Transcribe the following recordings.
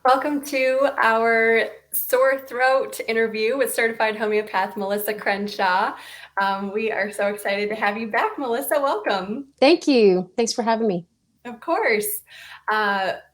Welcome to our sore throat interview with Certified Homeopath Melissa Crenshaw. We are so excited to have you back, Melissa. Welcome. Thank you. Thanks for having me. Of course.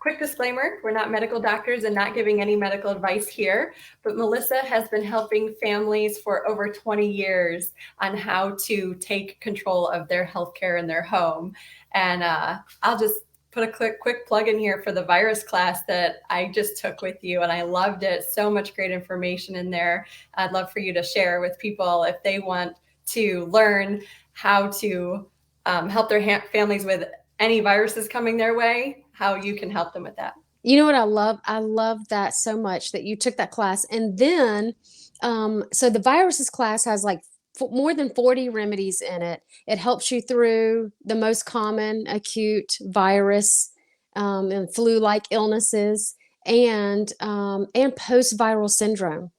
Quick disclaimer, we're not medical doctors and not giving any medical advice here, but Melissa has been helping families for over 20 years on how to take control of their healthcare in their home. And I'll just put a quick plug in here for the virus class that I just took with you, and I loved it. So much great information in there. I'd love for you to share with people if they want to learn how to help their families with any viruses coming their way, how you can help them with that. You know what I love? I love that so much that you took that class. And then, so the viruses class has like more than 40 remedies in it. It helps you through the most common acute virus and flu-like illnesses and post-viral syndrome.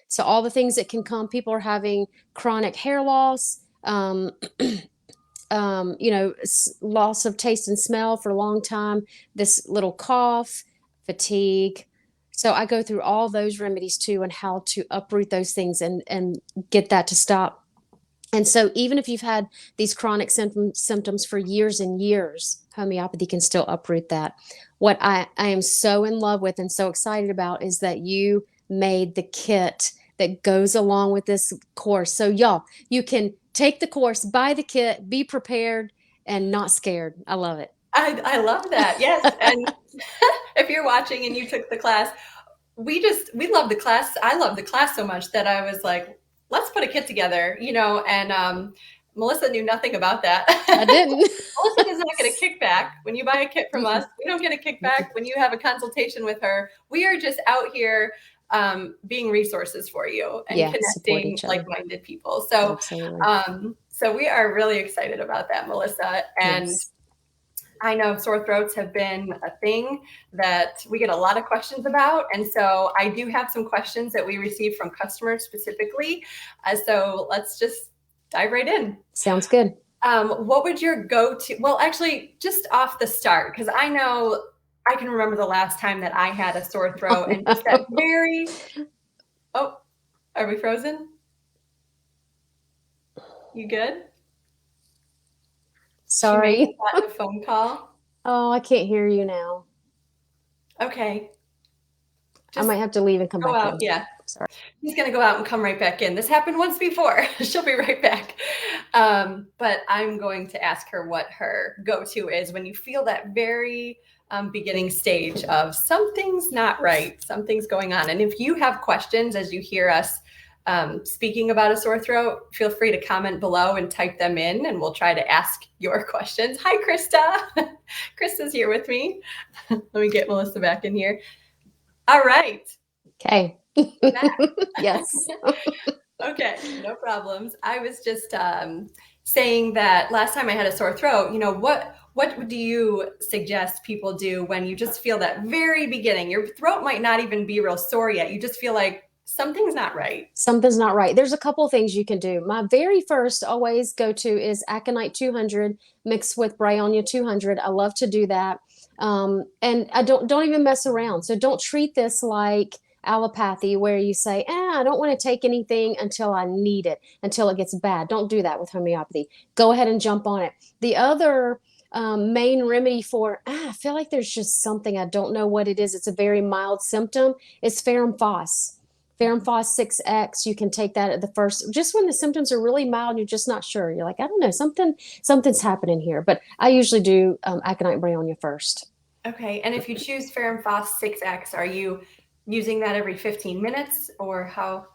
So all the things that can come, people are having chronic hair loss, loss of taste and smell for a long time, this little cough, fatigue. So I go through all those remedies too and how to uproot those things and get that to stop. And so even if you've had these chronic symptoms for years and years, homeopathy can still uproot that. What I am so in love with and so excited about is that you made the kit that goes along with this course. So y'all, you can take the course, buy the kit, be prepared, and not scared. I love it. I love that. Yes. And if you're watching and you took the class, we love the class. I love the class so much that I was like, let's put a kit together, and Melissa knew nothing about that. I didn't. Melissa does not get a kickback when you buy a kit from us. We don't get a kickback when you have a consultation with her. We are just out here being resources for you and connecting like-minded people. So, so we are really excited about that, Melissa. And yes. I know sore throats have been a thing that we get a lot of questions about. And so I do have some questions that we received from customers specifically. So let's just dive right in. Sounds good. What would your go-to, well, actually just off the start, because I know I can remember the last time that I had a sore throat and just that very, oh, are we frozen? You good? Sorry. She may have gotten a phone call. Oh, I can't hear you now. Okay. I might have to leave and come back out. in. Yeah. Sorry. She's going to go out and come right back in. This happened once before. She'll be right back. But I'm going to ask her what her go-to is when you feel that very beginning stage of something's not right, something's going on. And if you have questions as you hear us speaking about a sore throat, feel free to comment below and type them in, and we'll try to ask your questions. Hi, Krista. Krista's here with me. Let me get Melissa back in here. All right. Okay. Yes. Okay, no problems. I was just saying that last time I had a sore throat, what do you suggest people do when you just feel that very beginning? Your throat might not even be real sore yet. You just feel like something's not right. Something's not right. There's a couple of things you can do. My very first always go to is Aconite 200 mixed with Bryonia 200. I love to do that. And I don't even mess around. So don't treat this like allopathy where you say, I don't want to take anything until I need it, until it gets bad. Don't do that with homeopathy. Go ahead and jump on it. The other main remedy for, I feel like there's just something, I don't know what it is. It's a very mild symptom. It's Ferrum Phos. Ferrum Phos 6X, you can take that at the first, just when the symptoms are really mild, you're just not sure. You're like, I don't know, something's happening here. But I usually do Aconite Bryonia first. Okay, and if you choose Ferrum Phos 6X, are you using that every 15 minutes or how?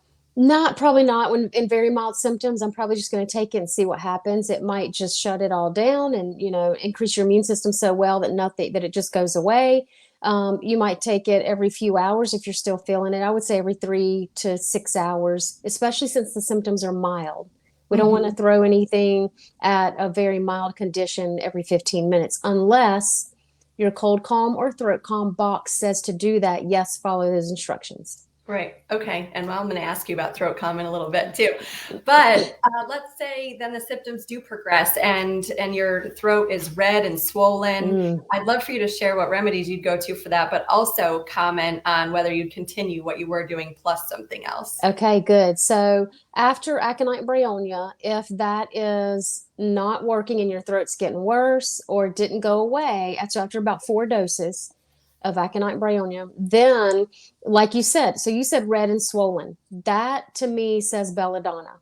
Probably not. When in very mild symptoms, I'm probably just going to take it and see what happens. It might just shut it all down and, increase your immune system so well that it just goes away. You might take it every few hours if you're still feeling it. I would say every 3 to 6 hours, especially since the symptoms are mild. We don't want to throw anything at a very mild condition every 15 minutes unless your cold calm or throat calm box says to do that. Yes, follow those instructions. Right. Okay. And well, I'm going to ask you about ThroatCalm in a little bit too. But let's say then the symptoms do progress and your throat is red and swollen. I'd love for you to share what remedies you'd go to for that, but also comment on whether you'd continue what you were doing plus something else. Okay, good. So after aconite bryonia, if that is not working and your throat's getting worse or didn't go away after about 4 doses of aconite bryonia, then like you said, so you said red and swollen. That to me says belladonna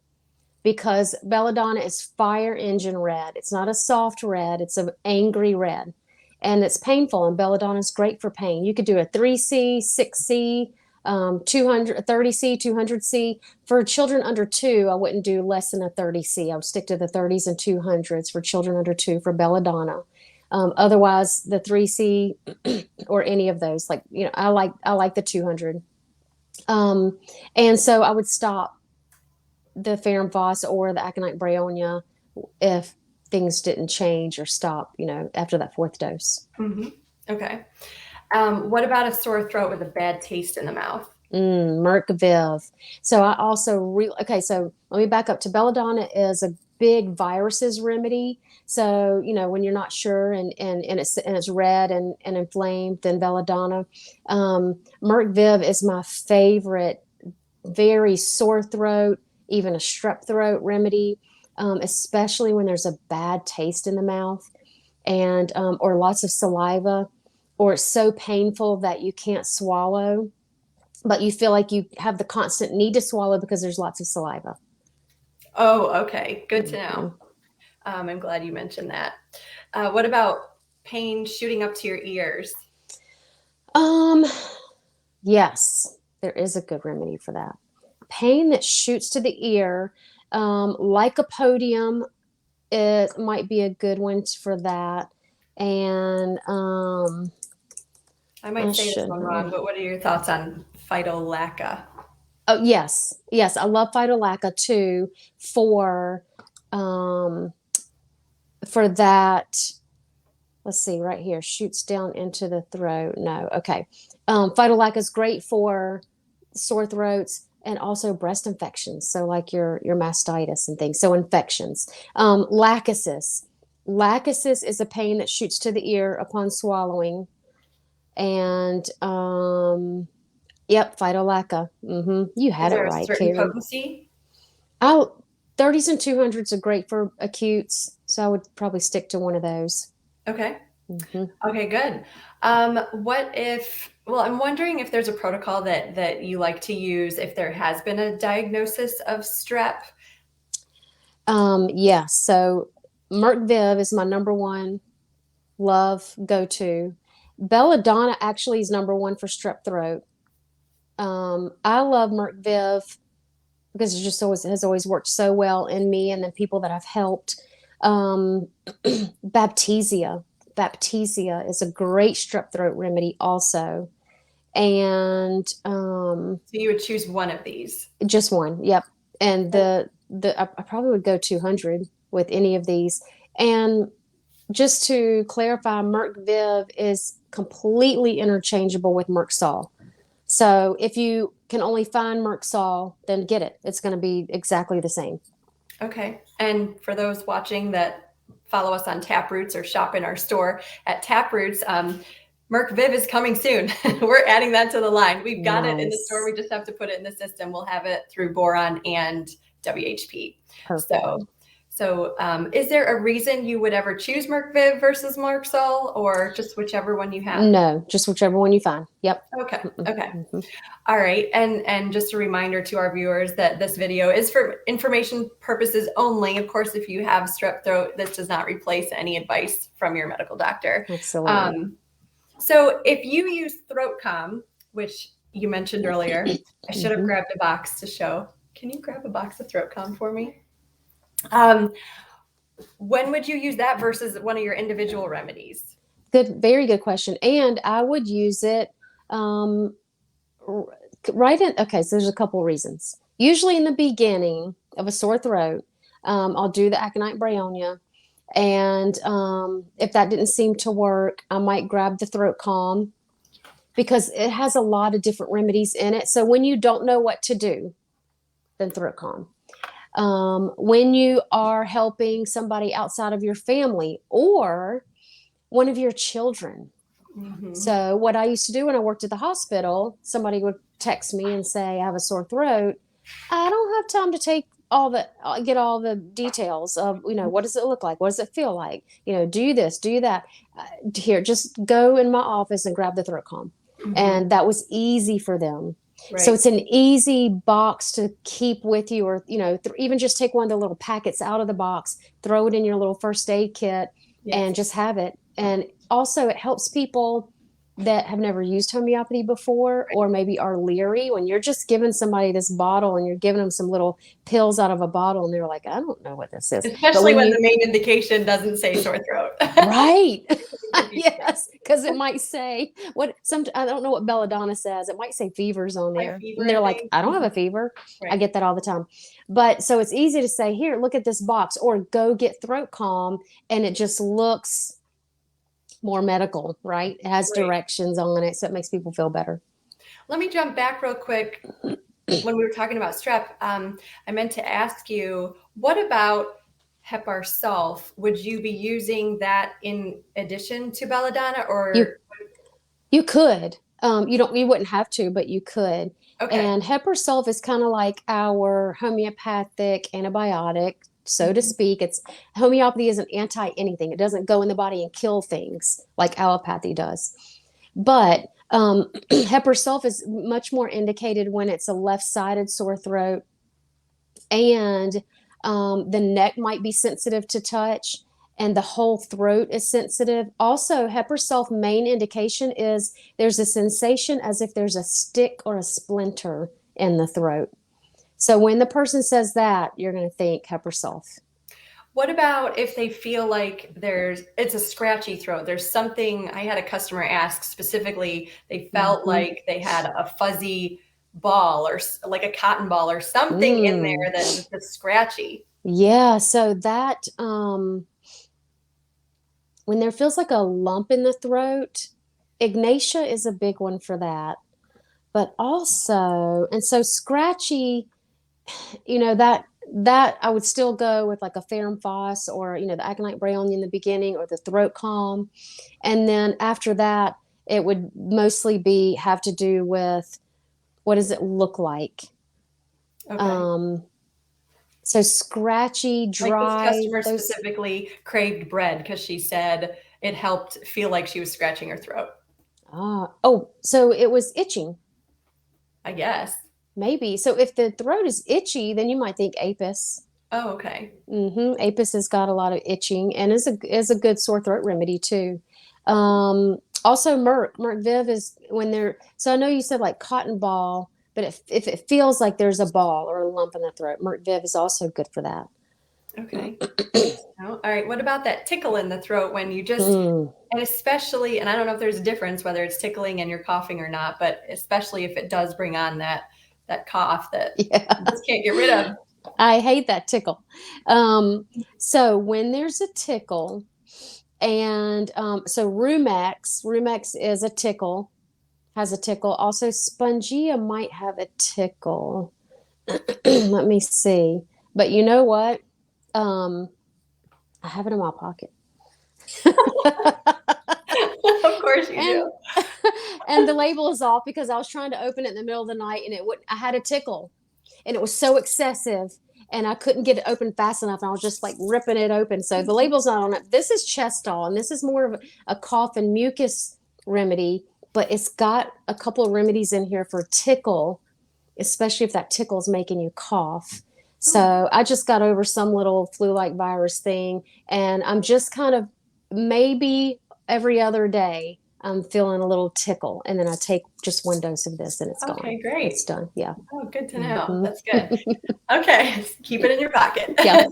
because belladonna is fire engine red. It's not a soft red, it's an angry red. And it's painful, and belladonna is great for pain. You could do a 3C, 6C, 230C, 200C. For children under 2, I wouldn't do less than a 30C. I would stick to the 30s and 200s for children under 2 for belladonna. Otherwise, the 3C or any of those, like, you know, I like the 200. And so I would stop the Ferrum Phos or the aconite bryonia if things didn't change or stop, you know, after that 4th dose. Okay. What about a sore throat with a bad taste in the mouth? Merc Viv. So I also okay. So let me back up to belladonna is a big viruses remedy. So you know when you're not sure and it's red and inflamed, then belladonna. Merc Viv is my favorite. Very sore throat, even a strep throat remedy, especially when there's a bad taste in the mouth and or lots of saliva, or it's so painful that you can't swallow, but you feel like you have the constant need to swallow because there's lots of saliva. Oh, okay. Good to know. I'm glad you mentioned that. What about pain shooting up to your ears? Yes, there is a good remedy for that. Pain that shoots to the ear, Lycopodium, it might be a good one for that. And I might say this one wrong, but what are your thoughts on Phytolacca? Oh, yes. Yes, I love Phytolacca too for that. Let's see, right here, shoots down into the throat. No, okay. Phytolacca is great for sore throats and also breast infections. So like your mastitis and things. So infections. Lachesis. Lachesis is a pain that shoots to the ear upon swallowing. And yep, Phytolacca. You had it right, Is there a certain Karen. potency? 30s and 200s are great for acutes, so I would probably stick to one of those. Okay. Okay, good. What if, well, I'm wondering if there's a protocol that you like to use if there has been a diagnosis of strep. Yes, so Merc Viv is my number one love go-to. Belladonna actually is number one for strep throat. I love Merc Viv because it just has always worked so well in me and the people that I've helped. Baptisia is a great strep throat remedy also. And So you would choose one of these. just one, yep. And I probably would go 200 with any of these. And just to clarify, Merc Viv is completely interchangeable with Merc Sol. So if you can only find Merc Sol, then get it. It's going to be exactly the same. Okay. And for those watching that follow us on TapRoots or shop in our store at TapRoots, Merc Viv is coming soon. We're adding that to the line. We've got it in the store. We just have to put it in the system. We'll have it through Boron and WHP. Perfect. So is there a reason you would ever choose Merc Viv versus Merc Sol, or just whichever one you have? No, just whichever one you find. Yep. Okay. Okay. All right. And just a reminder to our viewers that this video is for information purposes only. Of course, if you have strep throat, this does not replace any advice from your medical doctor. Absolutely. So if you use ThroatCalm, which you mentioned earlier, I should have grabbed a box to show. Can you grab a box of ThroatCalm for me? When would you use that versus one of your individual remedies? Good, very good question. And I would use it right in. Okay, so there's a couple of reasons. Usually in the beginning of a sore throat, I'll do the aconite bryonia. And if that didn't seem to work, I might grab the ThroatCalm because it has a lot of different remedies in it. So when you don't know what to do, then ThroatCalm. When you are helping somebody outside of your family or one of your children. Mm-hmm. So what I used to do when I worked at the hospital, somebody would text me and say, I have a sore throat. I don't have time to get all the details of, what does it look like? What does it feel like? Do this, do that. Here, just go in my office and grab the ThroatCalm. Mm-hmm. And that was easy for them. Right. So it's an easy box to keep with you, or, even just take one of the little packets out of the box, throw it in your little first aid kit, and just have it. And also it helps people that have never used homeopathy before, or maybe are leery, when you're just giving somebody this bottle and you're giving them some little pills out of a bottle and they're like, I don't know what this is. Especially when the main indication doesn't say sore throat. Right. Yes, because it might say I don't know what Belladonna says. It might say fevers on there. And they're like, I don't have a fever. Right. I get that all the time. But so it's easy to say, here, look at this box, or go get ThroatCalm, and it just looks more medical, right? It has directions on it, so it makes people feel better. Let me jump back real quick. When we were talking about strep, I meant to ask you, what about Hepar Sulph? Would you be using that in addition to Belladonna, or you could? You wouldn't have to, but you could. Okay. And Hepar Sulph is kind of like our homeopathic antibiotic, so to speak. It's homeopathy isn't anti anything. It doesn't go in the body and kill things like allopathy does. But Hepar Sulph is much more indicated when it's a left-sided sore throat, and the neck might be sensitive to touch, and the whole throat is sensitive. Also, Hepar Sulph main indication is there's a sensation as if there's a stick or a splinter in the throat. So when the person says that, you're going to think Hepar Sulph. What about if they feel like it's a scratchy throat? There's something, I had a customer ask specifically, they felt like they had a fuzzy ball, or like a cotton ball, or something in there that's scratchy. Yeah, so that when there feels like a lump in the throat, Ignatia is a big one for that. But also, and so scratchy, that I would still go with like a Ferrum Phos, or the Aconite Bryonia in the beginning, or the ThroatCalm, and then after that it would mostly have to do with what does it look like. Okay. So scratchy, dry. Like this customer specifically craved bread because she said it helped feel like she was scratching her throat. So it was itching, I guess. Maybe. So if the throat is itchy, then you might think Apis. Oh, okay. Apis has got a lot of itching and is a good sore throat remedy too. Also Merc Viv is when they're, so I know you said like cotton ball, but if it feels like there's a ball or a lump in the throat, Merc Viv is also good for that. Okay. All right. What about that tickle in the throat when you just, and especially, and I don't know if there's a difference whether it's tickling and you're coughing or not, but especially if it does bring on that cough that you just can't get rid of. I hate that tickle. So when there's a tickle, and so Rumex is a tickle, has a tickle. Also, Spongia might have a tickle. Let me see. But you know what? I have it in my pocket. Of course you do. And the label is off because I was trying to open it in the middle of the night, and I had a tickle, and it was so excessive, and I couldn't get it open fast enough. And I was just like ripping it open. So the label's not on it. This is Chestal, and this is more of a cough and mucus remedy, but it's got a couple of remedies in here for tickle, especially if that tickle is making you cough. So I just got over some little flu-like virus thing, and I'm just kind of maybe every other day I'm feeling a little tickle, and then I take just one dose of this and it's gone. Okay, great. It's done. Yeah. Oh, good to know. That's good. Okay. Keep it in your pocket. Yeah.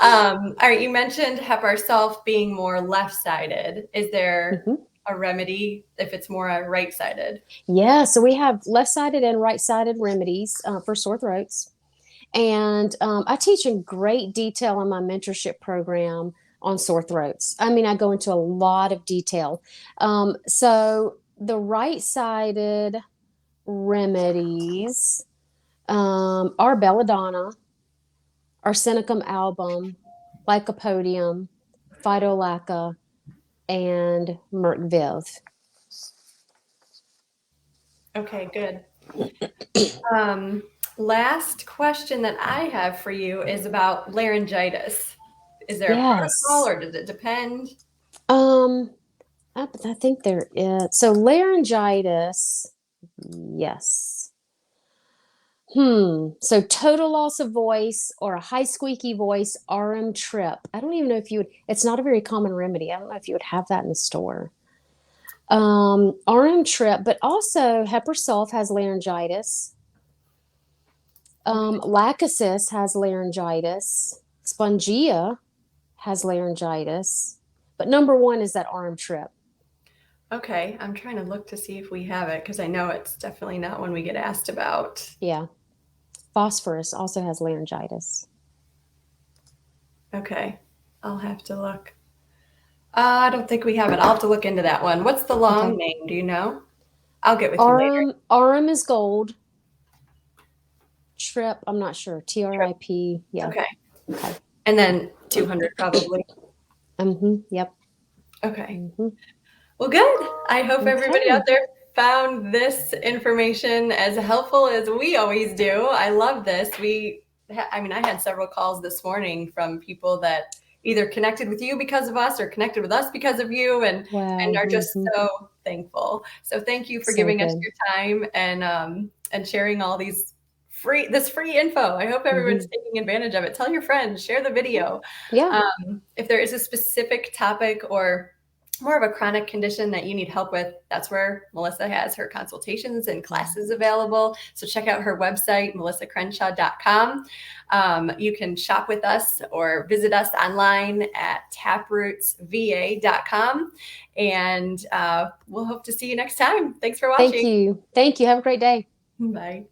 All right. You mentioned Hepar Sulph being more left-sided. Is there a remedy if it's more right-sided? Yeah. So we have left-sided and right-sided remedies for sore throats. And I teach in great detail in my mentorship program on sore throats. I mean, I go into a lot of detail. So the right-sided remedies are Belladonna, Arsenicum album, Lycopodium, Phytolacca, and Merc Viv. Okay, good. Last question that I have for you is about laryngitis. Is there a protocol Yes. or does it depend? Um, I think there is. So laryngitis, yes. So total loss of voice or a high squeaky voice, Aurum trip. I don't even know if you would, it's not a very common remedy. I don't know if you would have that in the store. Aurum trip, but also Hepar sulph has laryngitis. Lachesis has laryngitis. Spongia has laryngitis. But number one is that Aurum trip. Okay, I'm trying to look to see if we have it because I know it's definitely not one we get asked about. Yeah. Phosphorus also has laryngitis. Okay, I'll have to look. I don't think we have it. I'll have to look into that one. What's the long Okay. name? Do you know? I'll get with you later. Aurum is gold. Trip, I'm not sure. TRIP. Yeah. Okay. Okay. And then 200 probably. Yep. Okay. Well, good. I hope everybody out there found this information as helpful as we always do. I love this. I had several calls this morning from people that either connected with you because of us or connected with us because of you and are just so thankful. So thank you for giving us your time and sharing all this free info. I hope everyone's taking advantage of it. Tell your friends, share the video. Yeah. If there is a specific topic or more of a chronic condition that you need help with, that's where Melissa has her consultations and classes available. So check out her website, melissacrenshaw.com. You can shop with us or visit us online at taprootsva.com. And we'll hope to see you next time. Thanks for watching. Thank you. Thank you. Have a great day. Bye.